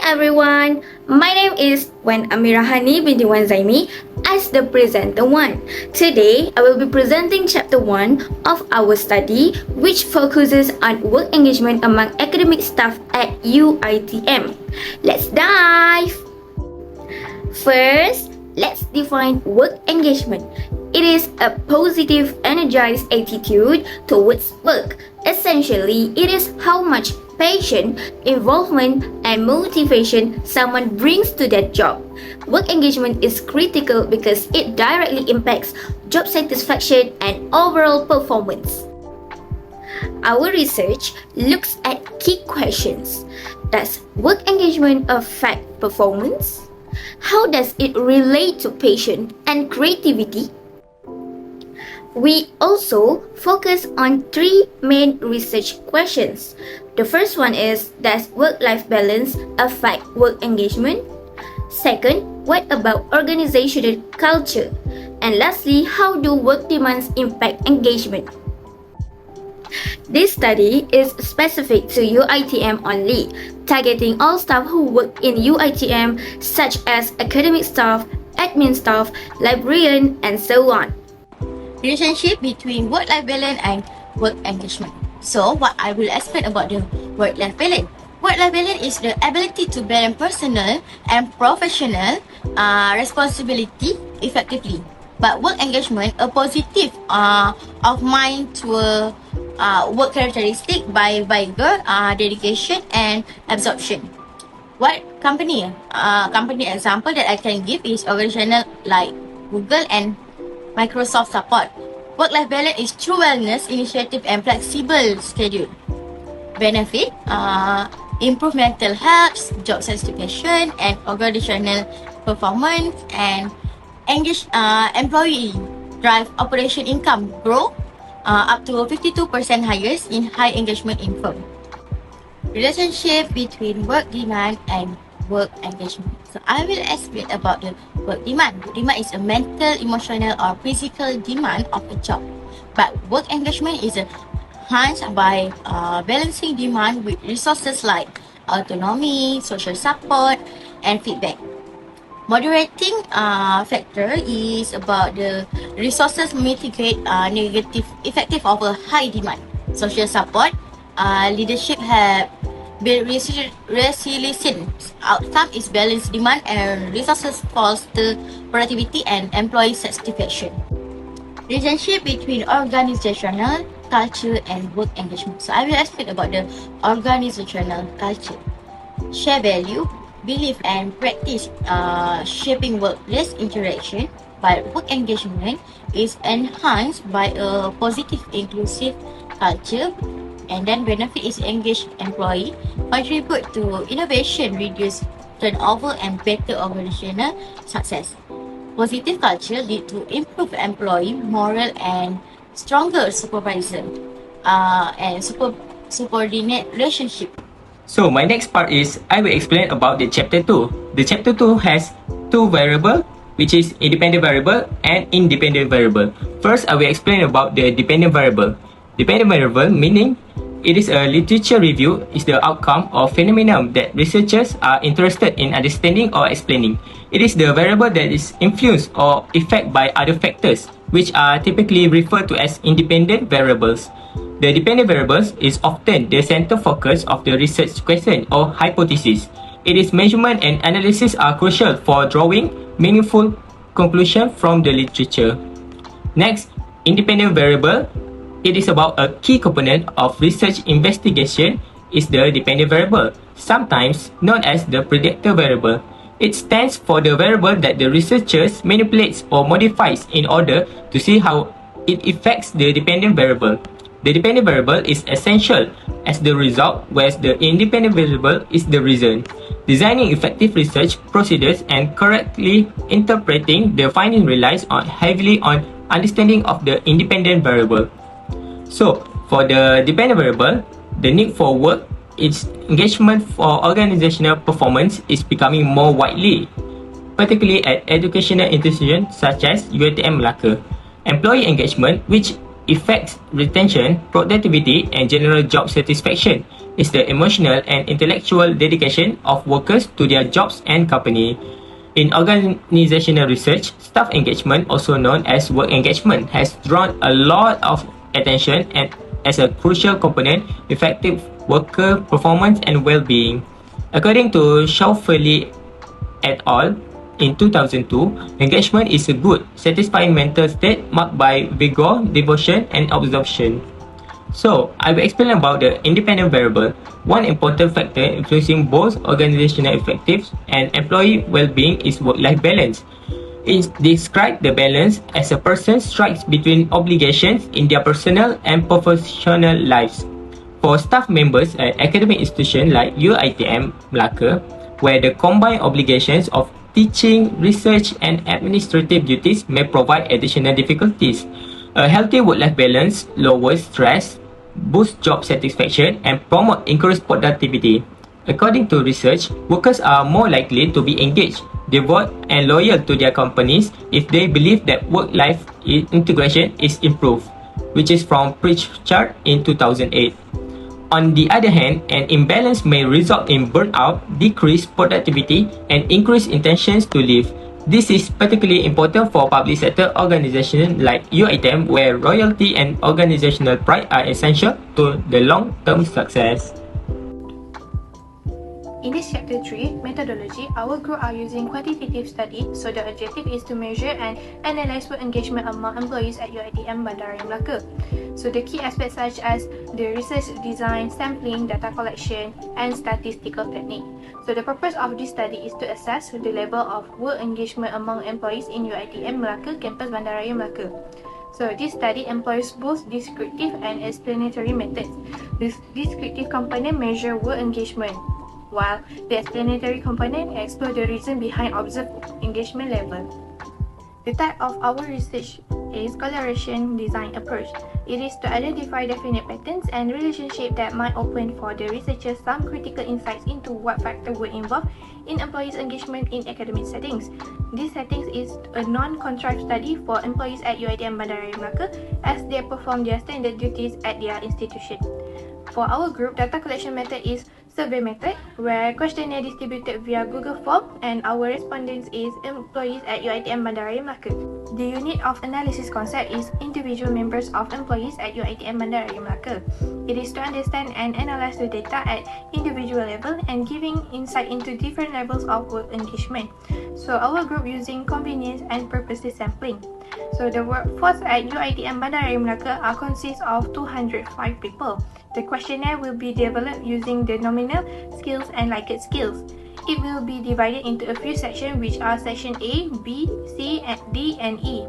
everyone, my name is Wan Amirahani binti Wan Zaimi as the presenter 1. Today, I will be presenting chapter 1 of our study which focuses on work engagement among academic staff at UITM. Let's dive! First, let's define work engagement. It is a positive, energized attitude towards work. Essentially, it is how much passion, involvement, and motivation someone brings to that job. Work engagement is critical because it directly impacts job satisfaction and overall performance. Our research looks at key questions. Does work engagement affect performance? How does it relate to passion and creativity? We also focus on 3 main research questions. The first one is, does work-life balance affect work engagement? Second, what about organizational culture? And lastly, how do work demands impact engagement? This study is specific to UITM only, targeting all staff who work in UITM such as academic staff, admin staff, librarian, and so on. Relationship between work-life balance and work engagement. So, what I will explain about the work-life balance. Work-life balance is the ability to balance personal and professional responsibility effectively. But work engagement, a positive of mind to a work characteristic by vigor, dedication, and absorption. What company? Company example that I can give is organizational like Google and Microsoft support. Work-life balance is true wellness initiative and flexible schedule. Benefit, improve mental health, job satisfaction, and organizational performance, and engage employee drive operation income grow up to 52% higher in high engagement in firm. Relationship between work demand and work engagement. So I will explain about the work demand. Work demand is a mental, emotional, or physical demand of a job. But work engagement is enhanced by balancing demand with resources like autonomy, social support, and feedback. Moderating factor is about the resources mitigate negative effective of a high demand. Social support, leadership have build resilient outcome is balanced demand and resources foster productivity and employee satisfaction. Relationship between organizational culture and work engagement. So I will explain about the organizational culture. Share value, belief and practice shaping workplace interaction, but work engagement is enhanced by a positive inclusive culture. And then benefit is engaged employee, contribute to innovation, reduce turnover and better organizational success. Positive culture lead to improved employee morale and stronger supervisor and subordinate relationship. So my next part is I will explain about the chapter 2. The chapter 2 has 2 variables, which is independent variable and independent variable. First, I will explain about the dependent variable. Dependent variable meaning it is a literature review is the outcome of phenomenon that researchers are interested in understanding or explaining. It is the variable that is influenced or affected by other factors, which are typically referred to as independent variables. The dependent variables is often the center focus of the research question or hypothesis. It is measurement and analysis are crucial for drawing meaningful conclusion from the literature. Next, independent variable. It is about a key component of research investigation is the dependent variable, sometimes known as the predictor variable. It stands for the variable that the researchers manipulates or modifies in order to see how it affects the dependent variable. The dependent variable is essential as the result, whereas the independent variable is the reason. Designing effective research procedures and correctly interpreting the finding relies heavily on understanding of the independent variable. So, for the dependent variable, the need for work, its engagement for organizational performance is becoming more widely, particularly at educational institutions such as UiTM Melaka. Employee engagement, which affects retention, productivity, and general job satisfaction is the emotional and intellectual dedication of workers to their jobs and company. In organizational research, staff engagement, also known as work engagement, has drawn a lot of attention and as a crucial component effective worker performance and well-being. According to Schauffele et al., in 2002, engagement is a good, satisfying mental state marked by vigor, devotion, and absorption. So, I will explain about the independent variable. One important factor influencing both organizational effectiveness and employee well-being is work-life balance. It describes the balance as a person strikes between obligations in their personal and professional lives. For staff members at academic institutions like UiTM Melaka, where the combined obligations of teaching, research, and administrative duties may provide additional difficulties. A healthy work-life balance lowers stress, boosts job satisfaction, and promotes increased productivity. According to research, workers are more likely to be engaged, devoted, and loyal to their companies if they believe that work-life integration is improved, which is from Pritchard in 2008. On the other hand, an imbalance may result in burnout, decreased productivity, and increased intentions to leave. This is particularly important for public sector organizations like UiTM, where loyalty and organizational pride are essential to the long-term success. In this chapter 3, methodology, our group are using quantitative study, so the objective is to measure and analyze work engagement among employees at UiTM Bandaraya Melaka. So the key aspects such as the research design, sampling, data collection, and statistical technique. So the purpose of this study is to assess the level of work engagement among employees in UiTM Melaka campus Bandaraya Melaka. So this study employs both descriptive and explanatory methods. This descriptive component measures work engagement, while the explanatory component explores the reason behind observed engagement level. The type of our research is collaboration design approach. It is to identify definite patterns and relationships that might open for the researchers some critical insights into what factors were involved in employees' engagement in academic settings. This settings is a non-contrived study for employees at UiTM Bandaraya Melaka as they perform their standard duties at their institution. For our group, data collection method is survey method, where questionnaire distributed via Google Form and our respondents is employees at UiTM Bandaraya Melaka. The unit of analysis concept is individual members of employees at UiTM Bandaraya Melaka. It is to understand and analyze the data at individual level and giving insight into different levels of work engagement. So our group using convenience and purposes sampling. So the workforce at UiTM Bandaraya Melaka consists of 205 people. The questionnaire will be developed using the nominal skills and Likert skills. It will be divided into a few sections, which are section A, B, C, D, and E,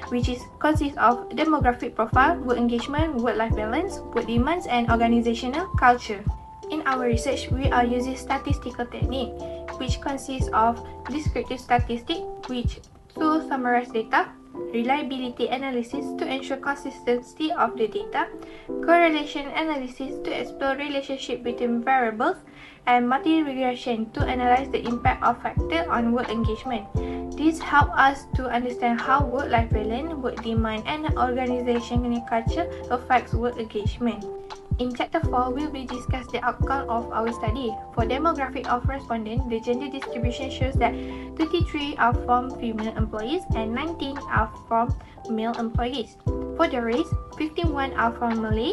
which consists of demographic profile, work engagement, work-life balance, work demands, and organizational culture. In our research, we are using statistical technique, which consists of descriptive statistics, which to summarize data, reliability analysis to ensure consistency of the data, correlation analysis to explore relationship between variables, and multi-regression to analyze the impact of factors on work engagement. This helps us to understand how work-life balance, work demand, and organizational culture affects work engagement. In Chapter 4, we will discuss the outcome of our study. For demographic of respondents, the gender distribution shows that 33 are from female employees and 19 are from male employees. For the race, 51 are from Malay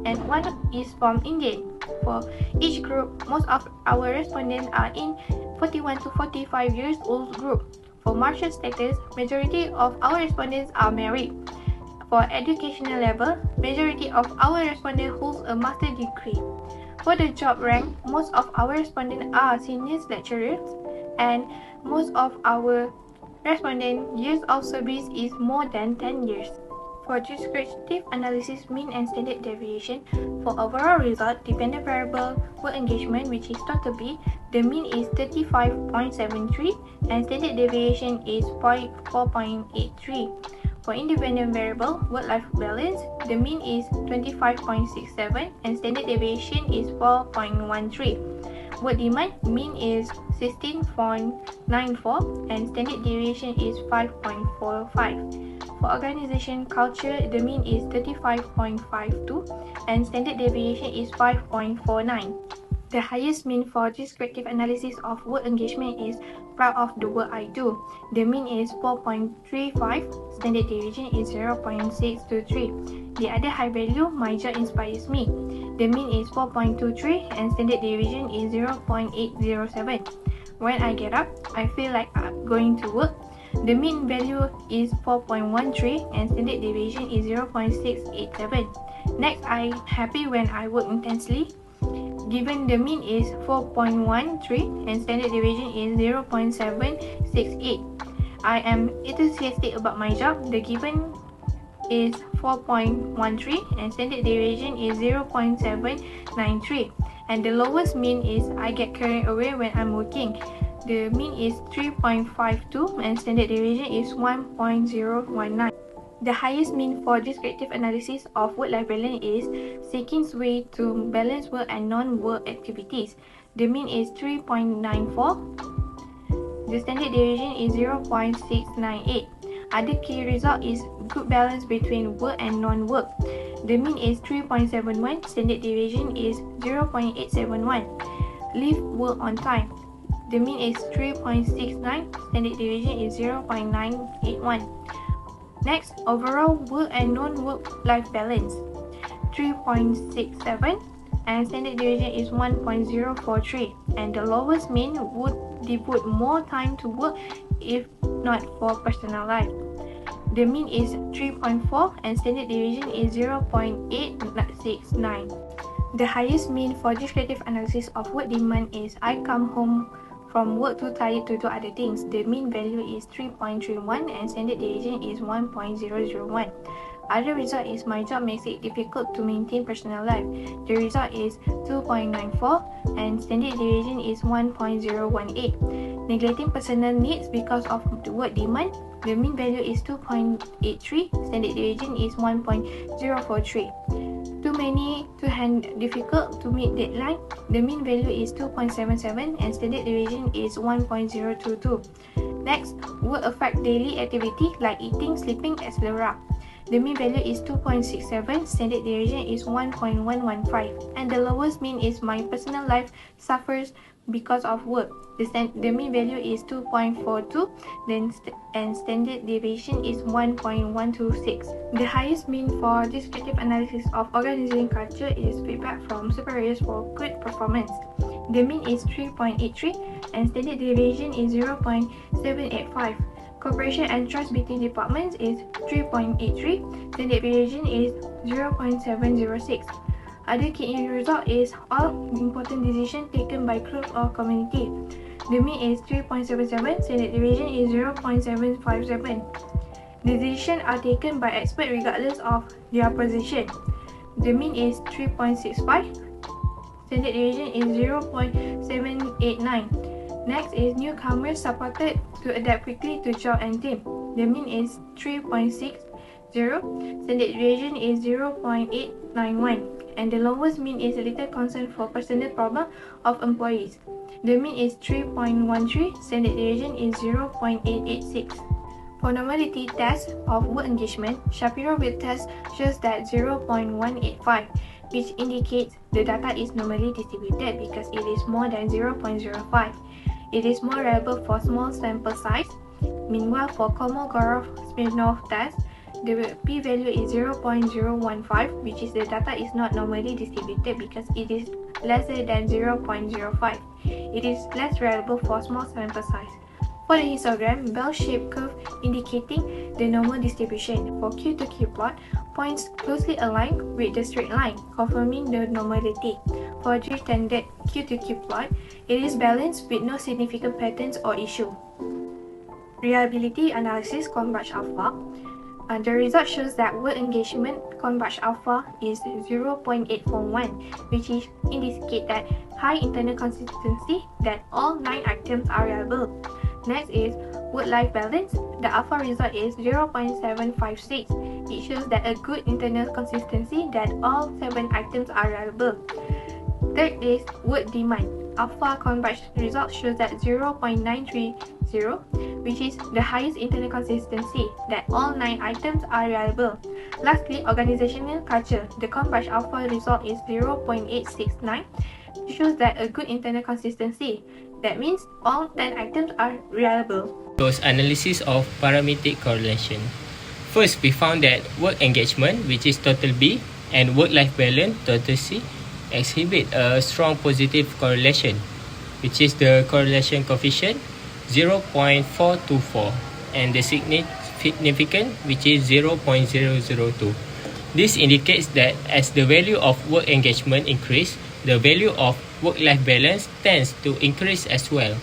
and 1 is from Indian. For each group, most of our respondents are in 41 to 45 years old group. For marital status, majority of our respondents are married. For educational level, majority of our respondents holds a master's degree. For the job rank, most of our respondents are senior lecturers and most of our respondents' years of service is more than 10 years. For descriptive analysis, mean and standard deviation, for overall result, dependent variable work engagement, which is total B, the mean is 35.73 and standard deviation is 4.83. For independent variable, work-life balance, the mean is 25.67 and standard deviation is 4.13. Work demand, mean is 16.94 and standard deviation is 5.45. For organization culture, the mean is 35.52 and standard deviation is 5.49. The highest mean for descriptive analysis of work engagement is proud of the work I do. The mean is 4.35, standard deviation is 0.623. The other high value, my job inspires me. The mean is 4.23 and standard deviation is 0.807. When I get up, I feel like I'm going to work. The mean value is 4.13 and standard deviation is 0.687. Next, I'm happy when I work intensely. Given the mean is 4.13 and standard deviation is 0.768. I am enthusiastic about my job. The given is 4.13 and standard deviation is 0.793. And the lowest mean is I get carried away when I'm working. The mean is 3.52 and standard deviation is 1.019. The highest mean for descriptive analysis of work-life balance is seeking way to balance work and non-work activities. The mean is 3.94. The standard deviation is 0.698. Other key result is good balance between work and non-work. The mean is 3.71. Standard deviation is 0.871. Leave work on time. The mean is 3.69. Standard deviation is 0.981. Next, overall work and non-work life balance 3.67 and standard deviation is 1.043, and the lowest mean would devote more time to work if not for personal life. The mean is 3.4 and standard deviation is 0.869. The highest mean for descriptive analysis of work demand is I come home from work too tired to do other things. The mean value is 3.31 and standard deviation is 1.001. Other result is my job makes it difficult to maintain personal life. The result is 2.94 and standard deviation is 1.018. Neglecting personal needs because of the work demand. The mean value is 2.83, standard deviation is 1.043. Too many to hand difficult to meet deadline. The mean value is 2.77 and standard deviation is 1.022. Next, work affect daily activity like eating, sleeping, etc. The mean value is 2.67, standard deviation is 1.115, and the lowest mean is my personal life suffers because of work. The mean value is 2.42, and standard deviation is 1.126. The highest mean for descriptive analysis of organizing culture is feedback from superiors for good performance. The mean is 3.83 and standard deviation is 0.785. Cooperation and trust between departments is 3.83, standard deviation is 0.706. Other key result is all important decisions taken by group or community. The mean is 3.77, standard deviation is 0.757. Decisions are taken by experts regardless of their position. The mean is 3.65, standard deviation is 0.789. Next is newcomers supported to adapt quickly to job and team. The mean is 3.60, standard deviation is 0.891. And the lowest mean is a little concern for personal problem of employees. The mean is 3.13, standard deviation is 0.886. For normality test of work engagement, Shapiro-Wilk test shows that 0.185, which indicates the data is normally distributed because it is more than 0.05. It is more reliable for small sample size. Meanwhile, for Kolmogorov-Smirnov test, the p-value is 0.015, which is the data is not normally distributed because it is lesser than 0.05. It is less reliable for small sample size. For the histogram, bell-shaped curve indicating the normal distribution. For Q to Q plot, points closely aligned with the straight line, confirming the normality. For G-tended Q to Q plot, it is balanced with no significant patterns or issue. Reliability analysis Converge alpha. The result shows that work engagement Converge alpha is 0.841, which indicates that high internal consistency that all 9 items are reliable. Next is work-life balance. The alpha result is 0.756. It shows that a good internal consistency that all 7 items are reliable. Third is work demand. alpha converge result shows that 0.930, which is the highest internal consistency, that all 9 items are reliable. Lastly, organizational culture. The converge alpha result is 0.869, shows that a good internal consistency. That means all 10 items are reliable. Those analysis of parametric correlation. First, we found that work engagement, which is total B, and work-life balance, total C, exhibit a strong positive correlation, which is the correlation coefficient 0.424, and the significant, which is 0.002. This indicates that as the value of work engagement increase, the value of work-life balance tends to increase as well.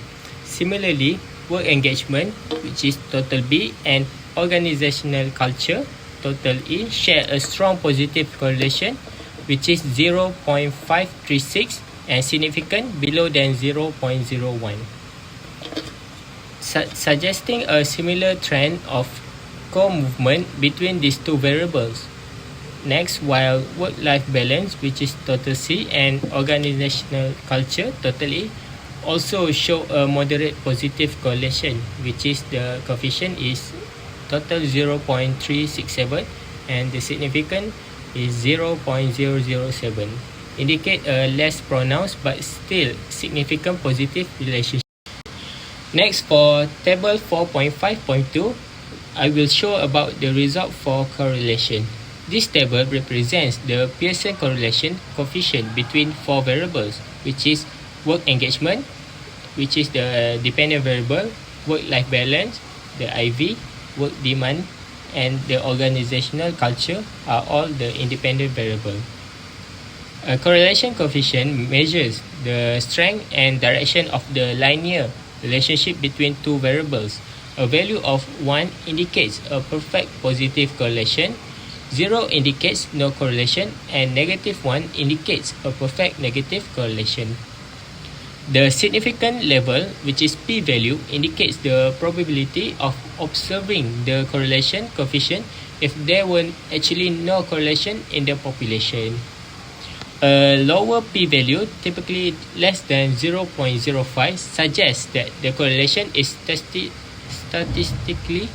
Similarly, work engagement, which is total B, and organizational culture, total E, share a strong positive correlation, which is 0.536, and significant below than 0.01, suggesting a similar trend of co-movement between these two variables. Next, while work-life balance, which is total C, and organizational culture, total E, also show a moderate positive correlation, which is the coefficient is total 0.367 and the significant is 0.007, indicate a less pronounced but still significant positive relationship. Next, for table 4.5.2, I will show about the result for correlation. This table represents the Pearson correlation coefficient between 4 variables, which is work engagement, which is the dependent variable, work-life balance, the IV, work demand, and the organizational culture are all the independent variable. A correlation coefficient measures the strength and direction of the linear relationship between two variables. A value of 1 indicates a perfect positive correlation, 0 indicates no correlation, and -1 indicates a perfect negative correlation. The significant level, which is p-value, indicates the probability of observing the correlation coefficient if there were actually no correlation in the population. A lower p-value, typically less than 0.05, suggests that the correlation is statistically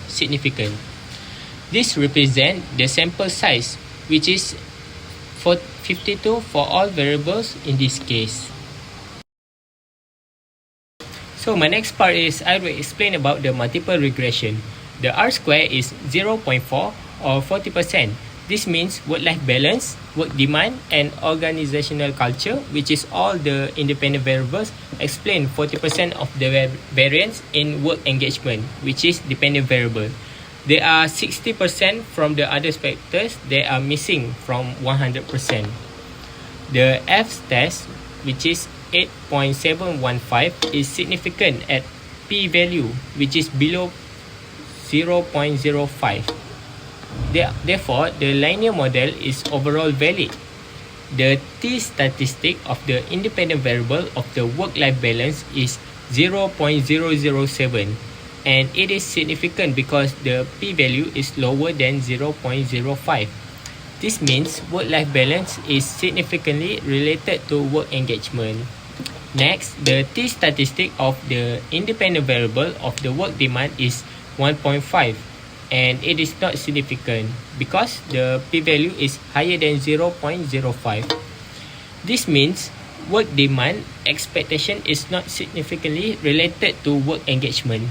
significant. This represents the sample size, which is 52 for all variables in this case. So my next part is I will explain about the multiple regression. The R-square is 0.4 or 40%. This means work-life balance, work demand, and organizational culture, which is all the independent variables, explain 40% of the variance in work engagement, which is dependent variable. There are 60% from the other factors that are missing from 100%. The F-test, which is 8.715, is significant at p-value, which is below 0.05. Therefore, the linear model is overall valid. The t-statistic of the independent variable of the work-life balance is 0.007, and it is significant because the p-value is lower than 0.05. This means work-life balance is significantly related to work engagement. Next, the t-statistic of the independent variable of the work demand is 1.5, and it is not significant because the p-value is higher than 0.05. This means work demand expectation is not significantly related to work engagement.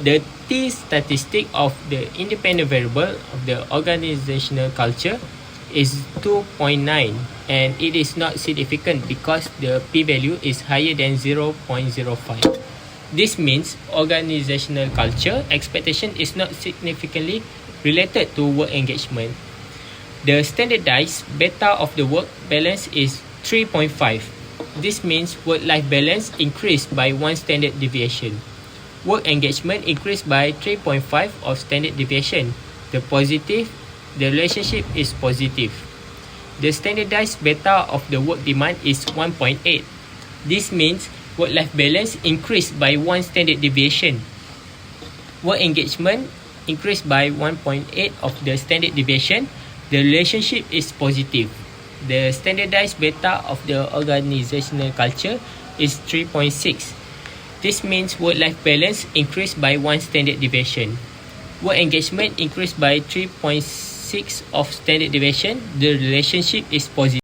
The t-statistic of the independent variable of the organizational culture is 2.9, and it is not significant because the p-value is higher than 0.05. This means organizational culture expectation is not significantly related to work engagement. The standardized beta of the work balance is 3.5. This means work-life balance increased by 1 standard deviation. Work engagement increased by 3.5 of standard deviation. The relationship is positive. The standardized beta of the work demand is 1.8. This means work-life balance increased by 1 standard deviation. Work engagement increased by 1.8 of the standard deviation. The relationship is positive. The standardized beta of the organizational culture is 3.6. This means work-life balance increased by 1 standard deviation. Work engagement increased by 3.6 of standard deviation. The relationship is positive.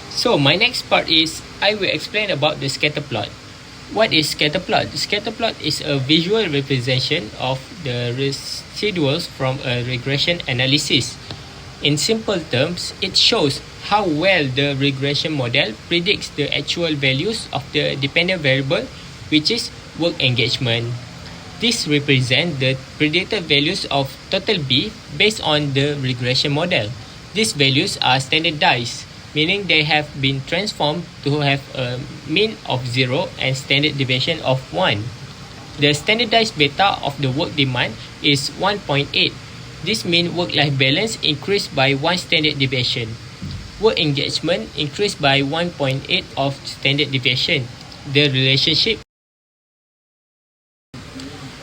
So my next part is I will explain about the scatter plot. What is scatter plot? The scatter plot is a visual representation of the residuals from a regression analysis. In simple terms, it shows how well the regression model predicts the actual values of the dependent variable, which is work engagement. This represents the predicted values of total B based on the regression model. These values are standardized, meaning they have been transformed to have a mean of 0 and standard deviation of 1. The standardized beta of the work demand is 1.8. This means work-life balance increased by 1 standard deviation. Work engagement increased by 1.8 of standard deviation. The relationship.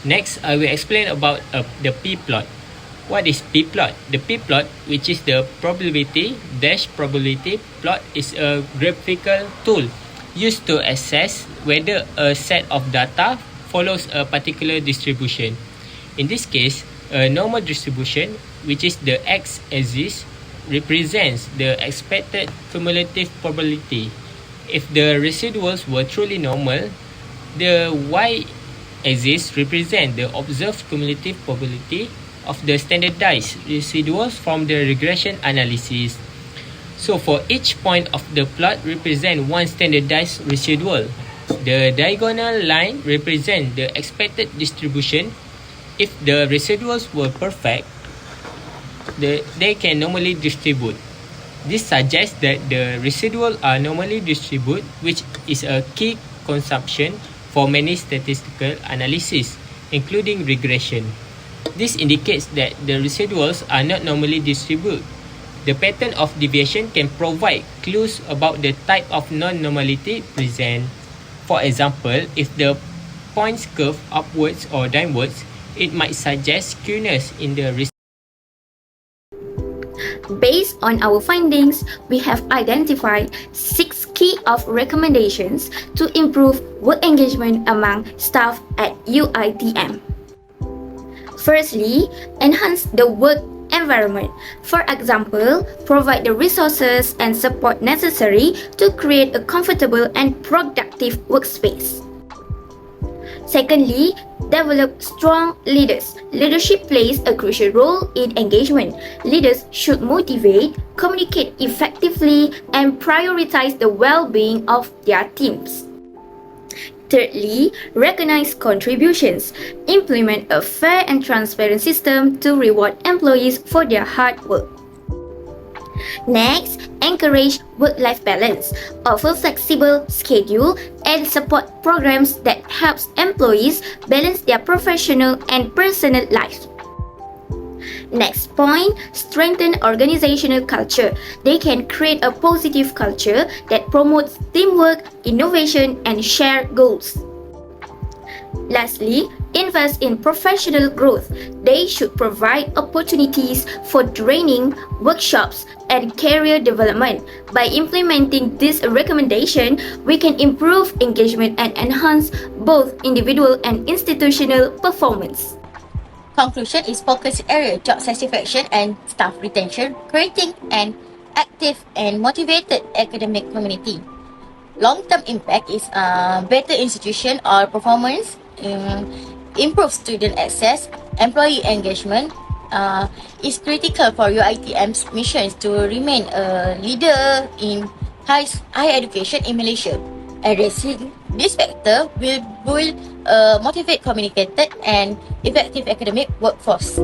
Next, I will explain about the p-plot. What is p-plot? The p-plot, which is the probability plot, is a graphical tool used to assess whether a set of data follows a particular distribution. In this case, a normal distribution, which is the x-axis, represents the expected cumulative probability. If the residuals were truly normal, the y-axis represents the observed cumulative probability of the standardized residuals from the regression analysis. So for each point of the plot represent one standardized residual. The diagonal line represents the expected distribution. If the residuals were perfect, they can normally distribute. This suggests that the residuals are normally distributed, which is a key consumption for many statistical analysis, including regression. This indicates that the residuals are not normally distributed. The pattern of deviation can provide clues about the type of non-normality present. For example, if the points curve upwards or downwards, it might suggest skewness in the residuals. Based on our findings, we have identified 6 key of recommendations to improve work engagement among staff at UiTM. Firstly, enhance the work environment. For example, provide the resources and support necessary to create a comfortable and productive workspace. Secondly, develop strong leaders. Leadership plays a crucial role in engagement. Leaders should motivate, communicate effectively, and prioritize the well-being of their teams. Thirdly, recognize contributions. Implement a fair and transparent system to reward employees for their hard work. Next, encourage work-life balance. Offer flexible schedule and support programs that helps employees balance their professional and personal lives. Next point, strengthen organizational culture. They can create a positive culture that promotes teamwork, innovation, and shared goals. Lastly, invest in professional growth. They should provide opportunities for training, workshops, and career development. By implementing this recommendation, we can improve engagement and enhance both individual and institutional performance. Conclusion is focus area, job satisfaction and staff retention, creating an active and motivated academic community. Long-term impact is better institution or performance, improve student access, employee engagement, is critical for UiTM's mission to remain a leader in higher education in Malaysia. Addressing this factor will build a motivated, communicated and effective academic workforce.